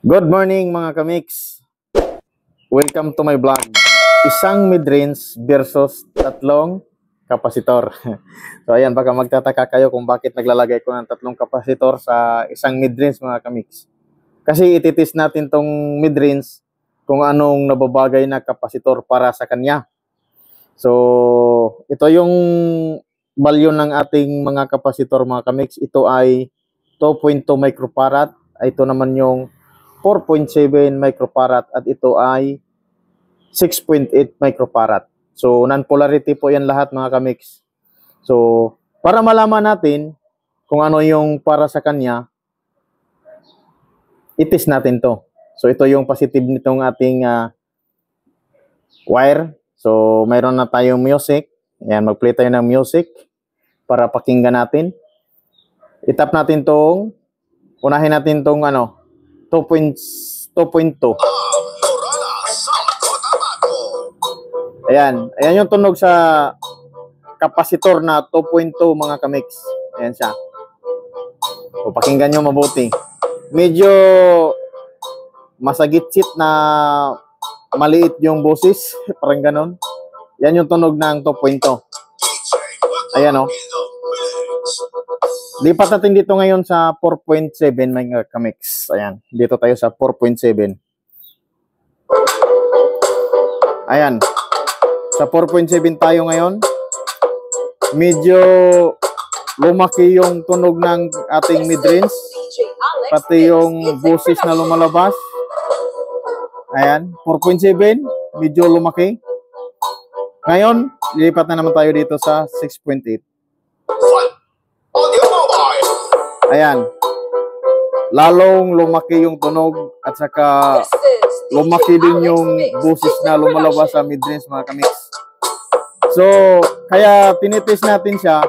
Good morning mga kamix. Welcome to my vlog. Isang mid-range versus tatlong kapasitor. So ayan, baka magtataka kayo kung bakit naglalagay ko ng tatlong kapasitor sa isang mid-range mga kamix. Kasi ititis natin tong mid-range kung anong nababagay na kapasitor para sa kanya. So ito yung value ng ating mga kapasitor mga kamix. Ito ay 2.2 microfarad. Ito naman yung 4.7 microfarad at ito ay 6.8 microfarad. So, non-polarity po yan lahat mga kamix. So, para malaman natin kung ano yung para sa kanya, itis natin to. So, ito yung positive nitong ating wire. So, mayroon na tayong music. Ayan, mag-play tayo ng music para pakinggan natin. Itap natin tong, unahin natin tong 2.2. Ayan. Ayan yung tunog sa kapasitor na 2.2 mga kamix. Ayan siya. O, pakinggan nyo mabuti. Medyo masagitsit na maliit yung boses. Parang ganon. Yan yung tunog ng 2.2. Ayan o. Lipat natin dito ngayon sa 4.7 mga kamix. Ayan, dito tayo sa 4.7. Ayan. Sa 4.7 tayo ngayon. Medyo lumaki yung tunog ng ating mid-range. Pati yung boses na lumalabas. Ayan, 4.7. Medyo lumaki. Ngayon, lilipat na naman tayo dito sa 6.8. Ayan. Lalong lumaki yung tunog at saka lumaki din yung boses na lumalabas sa mid-range mga kamix. So, kaya tinitis natin siya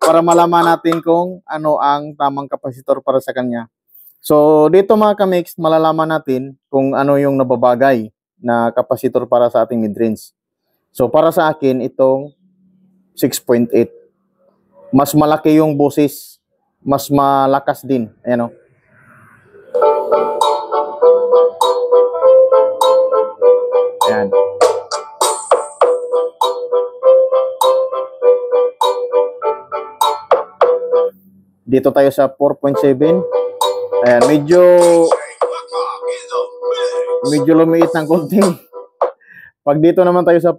para malaman natin kung ano ang tamang kapasitor para sa kanya. So, dito mga kamix, malalaman natin kung ano yung nababagay na kapasitor para sa ating mid-range. So, para sa akin, itong 6.8. Mas malaki yung boses. Mas malakas din. Ayan o. Ayan. Dito tayo sa 4.7. Ayan. Medyo lumiit ng konti. Pag dito naman tayo sa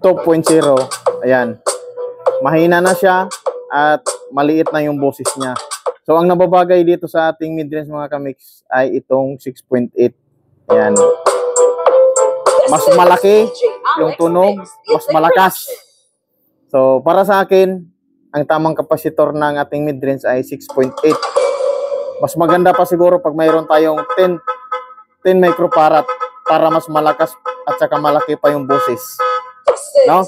2.0. Ayan. Mahina na siya at maliit na yung boses niya. So, ang nababagay dito sa ating mid-range mga kamix ay itong 6.8. Ayan. Mas malaki yung tunog, mas malakas. So, para sa akin, ang tamang kapasitor ng ating mid-range ay 6.8. Mas maganda pa siguro pag mayroon tayong 10 microfarad para mas malakas at saka malaki pa yung boses. No?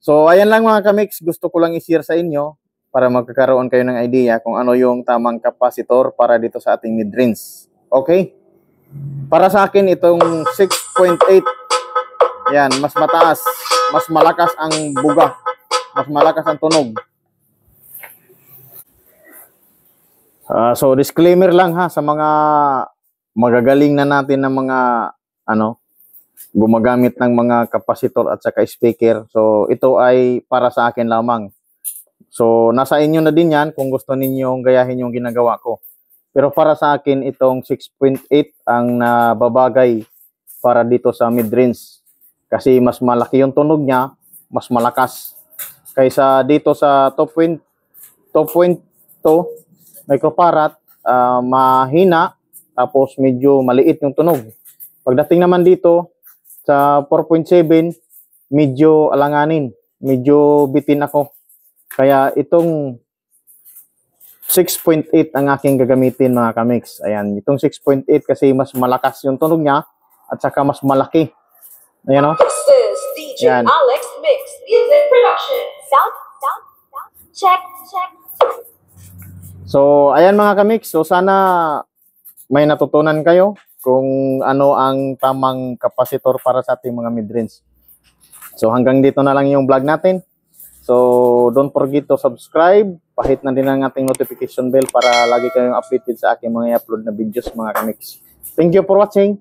So, ayan lang mga kamix. Gusto ko lang i-share sa inyo para magkakaroon kayo ng idea kung ano yung tamang kapasitor para dito sa ating mid-range. Okay? Para sa akin, itong 6.8. Ayan, mas mataas. Mas malakas ang buga. Mas malakas ang tunog. So, disclaimer lang ha sa mga magagaling na natin ng mga gumagamit ng mga kapasitor at saka speaker. So, ito ay para sa akin lamang. So, nasa inyo na din yan kung gusto ninyong gayahin yung ginagawa ko. Pero para sa akin, itong 6.8 ang nababagay para dito sa mid-range. Kasi mas malaki yung tunog niya, mas malakas. Kaysa dito sa 2.2 microfarad, mahina, tapos medyo maliit yung tunog. Pagdating naman dito, sa 4.7, medyo alanganin. Medyo bitin ako. Kaya itong 6.8 ang aking gagamitin mga kamix. Ayan, itong 6.8 kasi mas malakas yung tunog niya at saka mas malaki. Ayan o. Ayan. Alex Mix Music Production. Sound. Check. So, ayan mga kamix. So, sana may natutunan kayo kung ano ang tamang kapasitor para sa ating mga mid-range. So hanggang dito na lang yung vlog natin. So, don't forget to subscribe. Pahit na din ang ating notification bell para lagi kayong updated sa aking mga upload na videos mga kamix. Thank you for watching.